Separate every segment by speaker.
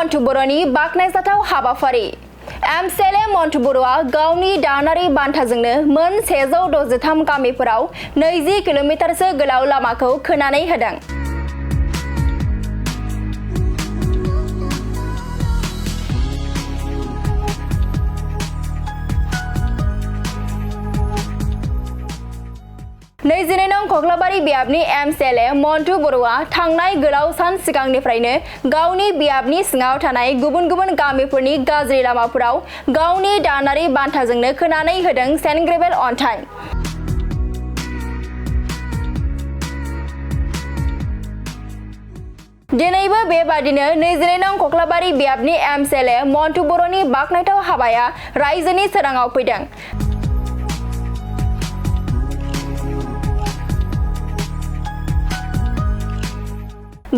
Speaker 1: मन्टु बर'नि बाख्नायजाथाव हाबाफारि Mcla मन्टु बर'आ गावनि दानारि बान्थाजोंनो मोन 163 गामिफोराव 20 किल'मिटारसो गोलाव लामाखौ खोनानै होदों। नैजिनै नं कक्लाबारि बियाबनि Mcla मन्टु बर'आ थांनाय गोलाव सान सिगांनिफ्रायनो गावनि बियाबनि सिङाव थानाय गुबुन गुबुन गामिफोरनि गाज्रि लामाफोराव गावनि दानारि बान्थाजोंनो खोनानै होदों सेन्ड ग्रेभेल अन्थाइ। दिनैबो बेबादिनो नैजिनै नं कक्लाबारि बियाबनि Mcla मन्टु बर'नि बाख्नायथाव हाबाया रायजोनि सोराङाव फैदों।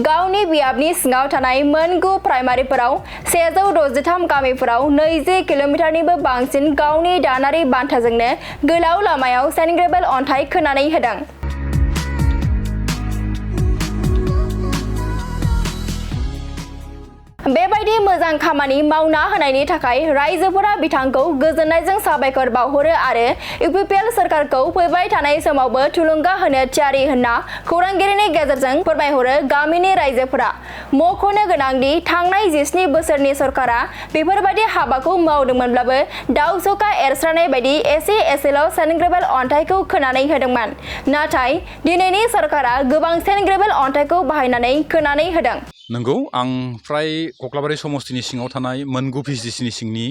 Speaker 1: गावनि बियाबनि सिङाव थानाय मोन 9 प्राइमारिफोराव 163 गामिफोराव 20 किल'मिटारनिबो बांसिन गावनि दानारि बान्थाजोंनो गोलाव लामायाव सेन्ड ग्रेभेल अन्थाइ खोनानै होदों। बेबायदि मोजां खामानि मावना होनायनि थाखाय रायजोफोरा बिथांखौ गोजोननायजों साबायखर बावहरो आरो UPPL सोरखारखौ फैबाय थानाय समावबो थुलुंगा होनो थियारि होनना खौरांगिरिनि गेजेरजों फोरमायहरो गामिनि रायजोफोरा। मख'नो गोनांदि थांनाय 17 बोसोरनि सरकारा बेफोरबायदि हाबाखौ मावदोंमोनब्लाबो दाउ सखा एरस्रानाय बायदि एसेल' सेन्ड ग्रेभेल अन्थाइखौ खोनानै होदोंमोन। नाथाय दिनैनि सरकारा गोबां सेन्ड ग्रेभेल अन्थाइखौ बाहायनानै खोनानै होदों।
Speaker 2: नंगौ आं फ्राय कक्लाबारि समस्तिनि सिङाव थानाय मोन 9 PCCनि सिंनि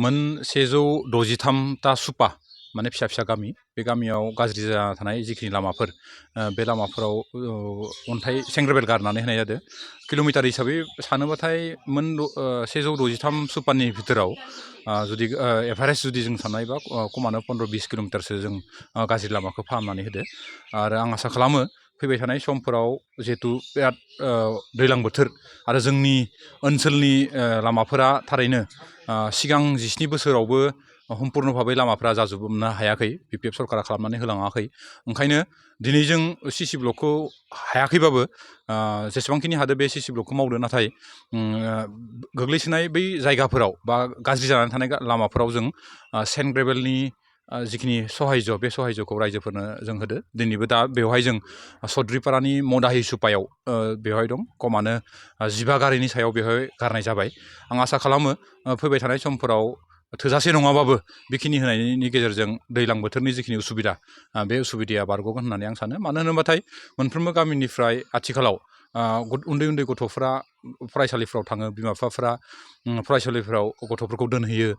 Speaker 2: मोन 163टा सुपा माने फिसा फिसा गामि बे गामियाव गाज्रि जाना थानाय जिखिनि लामाफोर बे लामाफोराव अन्थाइ सेन्ड ग्रेभेल गारनानै होनाय जादों। किल'मिटार हिसाबै सानोबाथाय मोन 163 सुपानि भितराव जुदि एभारेज जुदि जों साननाय बा खमानो 15-20 किल'मिटारसो जों गाज्रि लामाखौ फाहामनानै होदो आरो आं आसा खालामो फैबाय थानाय समफोराव जिहेतु बिराद दैज्लां बोथोर आरो जोंनि ओनसोलनि लामाफोरा थारैनो सिगां 17 बोसोरावबो सम्पुर्ण भाबै लामाफोरा जाजोबनो हायाखै BPF सरकारा खालामनानै होलाङाखै। ओंखायनो दिनै जों CC ब्लकखौ हायाखैबाबो जेसेबांखिनि हादों बे CC ब्लकखौ मावदो नाथाय गोग्लैसोनाय बै जायगाफोराव बा गाज्रि जानानै थानाय लामाफोराव जों सेन्ड ग्रेभेलनि जिखिनि सहायज बे सहायजखौ रायजोफोरनो जों होदो। दिनैबो दा बेवहाय जों सद्रिपारानि मदाहि सुपायाव बेवहाय दं खमानो 15 गारिनि सायाव बेवहाय गारनाय जाबाय। आं आसा खालामो फैबाय थानाय समफोराव थोजासे नङाबाबो बेखिनि होनायनि गेजेरजों दैज्लां बोथोरनि जिखिनि उसुबिदा बे उसुबिदाया बारग'गोन होननानै आं सानो। मानो होनोबाथाय मोनफ्रोमबो गामिनिफ्राय आथिखालाव उन्दै उन्दै गथ'फोरा फरायसालिफ्राव थाङो, बिमा बिफाफोरा फरायसालिफ्राव गथ'फोरखौ दोनहैयो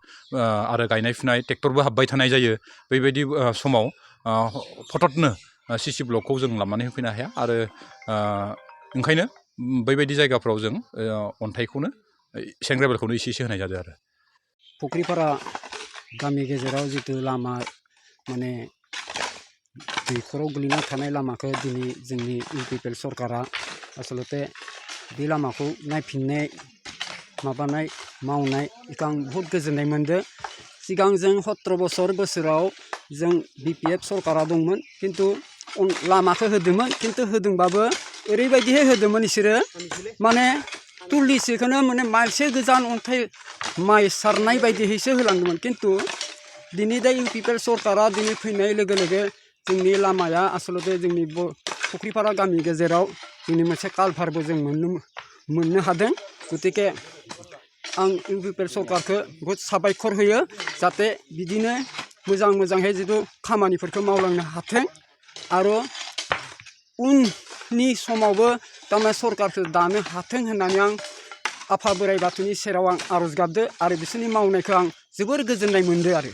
Speaker 2: आरो गायनाय फुनाय ट्रेक्टरबो हाबबाय थानाय जायो। बेबायदि समाव फटकनो CC ब्लकखौ जों लाबनानै होफैनो हाया आरो ओंखायनो बैबायदि जायगाफ्राव जों अन्थाइखौनो सेन्ड ग्रेभेलखौनो एसे होनाय जादों आरो।
Speaker 3: फुख्रिपारा गामि गेजेराव जितु लामा माने दैखराव गोलैना थानाय लामाखौ दिनै जोंनि UPPL सरकारा आसलते बे लामाखौ नायफिननाय मावनाय बेखौ आं बहुत गोजोननाय मोनदों। सिगां जों 17 बोसोराव जों BPF सरकारा दंमोन खिन्थु लामाखौ होदोंमोन खिन्थु होदोंबाबो ओरैबायदिहाय होदोंमोन बिसोरो माने तुलिसेखौनो माने माइलसे गोजान अन्थाइ माइ सारनाय बायदिहैसो होलांदोंमोन। खिन्थु दिनै दा UPPL सरकारा दिनै फैनाय लोगो लोगो जोंनि लामाया आसलते जोंनि फुख्रिपारा गामि गेजेराव जोंनि मोनसे कालभारबो जों मोननो हादों। गतिके आं UPPL सरकारखौ बहुत साबायखर होयो जाहाथे बिदिनो मोजांहै जितु खामानिफोरखौ मावलांनो हाथों आरो उननि समावबो थारमाने सरकारखौ दानो हाथों होननानै आं आफा बोराइ बाथौनि सेराव आं आर'ज गाबदो आरो बिसोरनि मावनायखौ आं जोबोर गोजोननाय मोनदों आरो।